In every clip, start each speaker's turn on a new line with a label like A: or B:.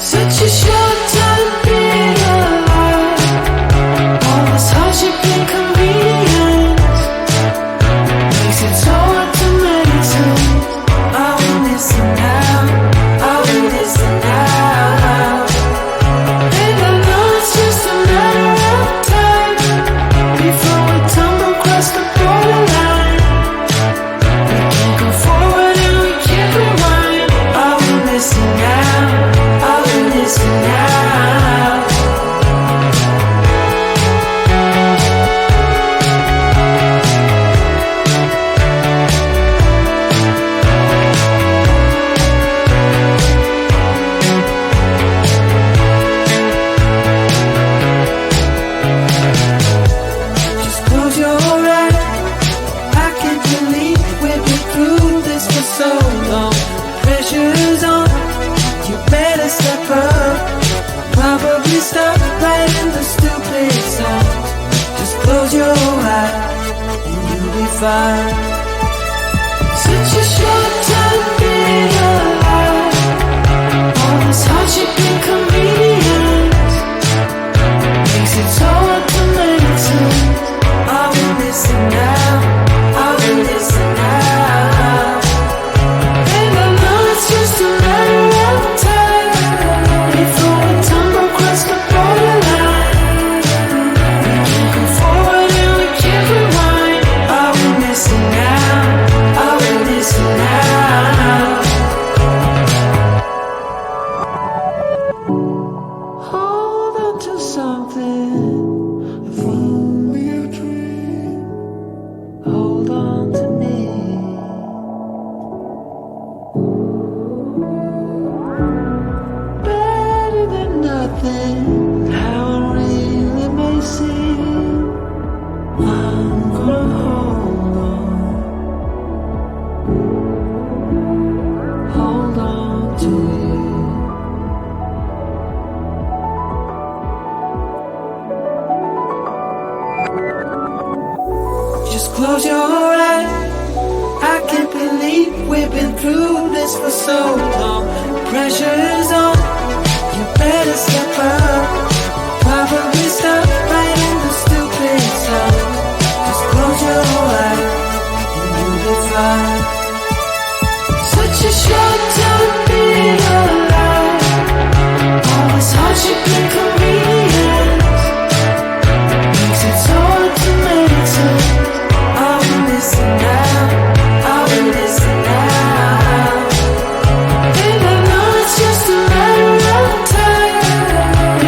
A: Such a short time being alive. All this hardship and inconvenience makes it so hard to maintain. Are we missing out? Are we missing out? And I know it's just a matter of time before we tumble across the borderline. We can't go forward and we can't rewind. Are we missing out? Are we missing out? Just close your eyes. I can't believe we've been through this for so long. Pressure's on. You better step up. Probably stop writing the stupid songs. Just close your eyes and you'll be fine. Such a short time being alive. All this hardship and inconvenience makes it so hard to maintain. Are we missing out? Are we missing out? And I know it's just a matter of time before we tumble across the borderline. We can't go forward and we can't rewind. Are we missing out? Are we missing out? Hold on to something. If only a dream. Hold on to me. Better than nothing. How it really may seem. I'm gonna hold on. Hold on to you. Just close your eyes. I can't believe we've been through this for so long. Pressure's on. You better step up. Probably stop writing the stupid stuff. Just close your eyes and you'll be fine. Such a short time being alive. All this hardship and inconvenience makes it so hard to maintain. Are we missing out? Are we missing out? And I know it's just a matter of time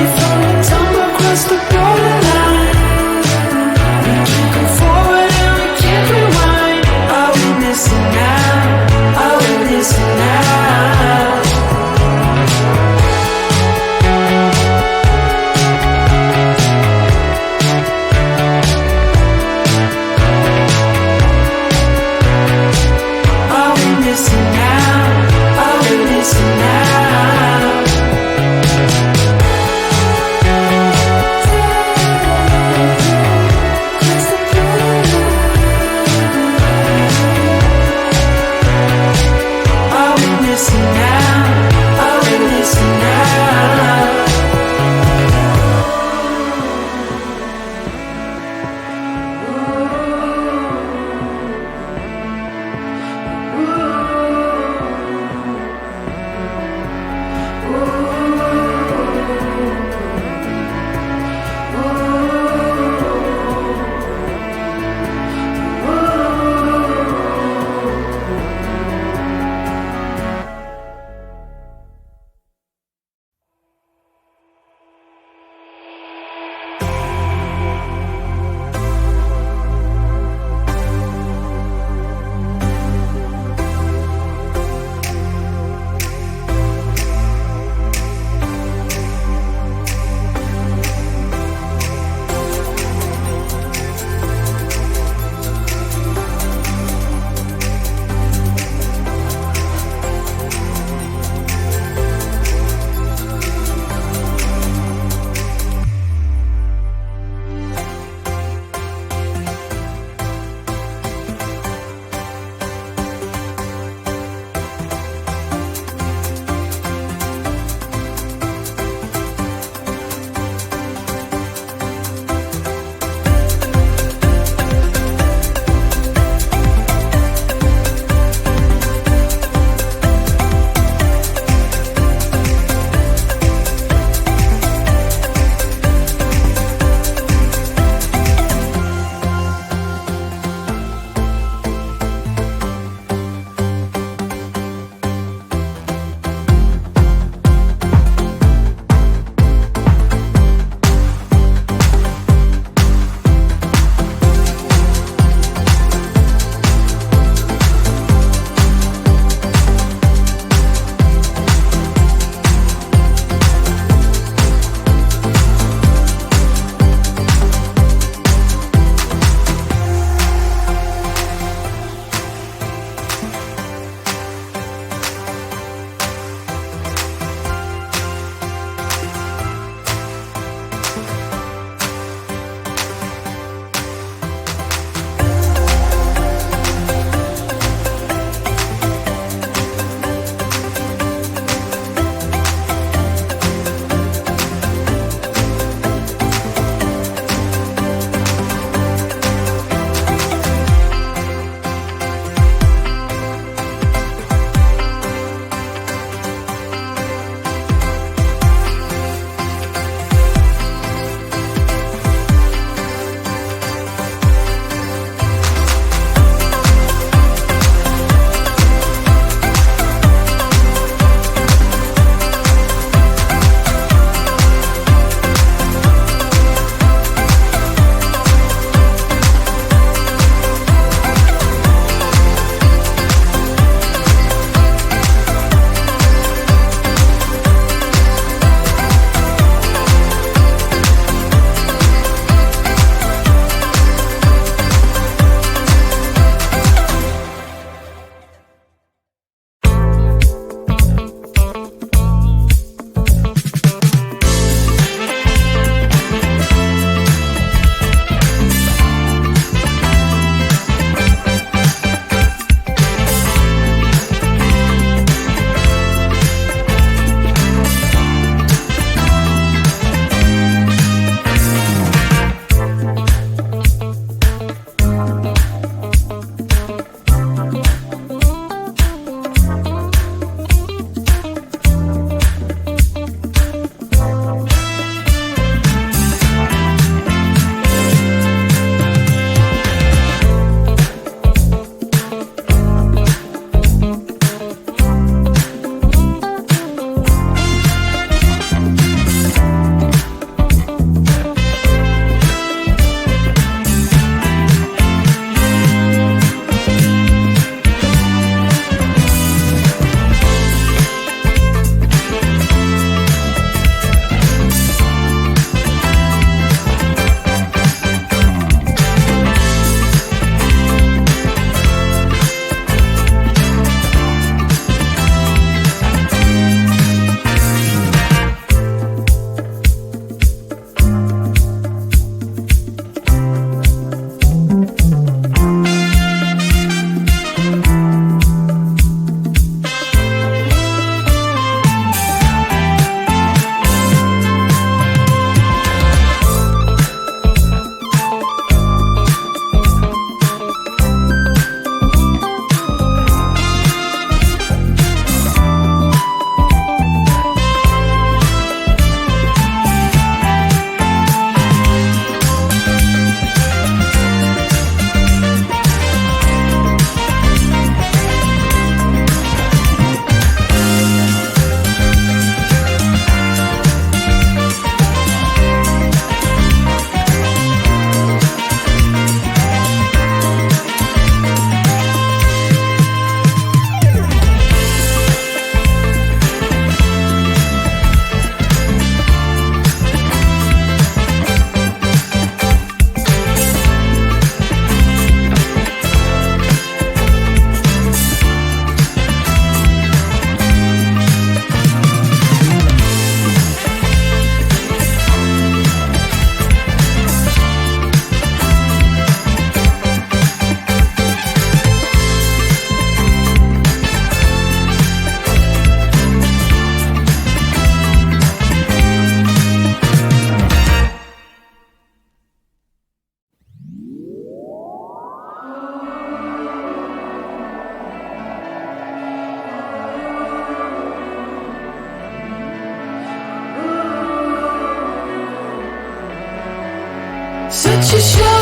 A: such a show.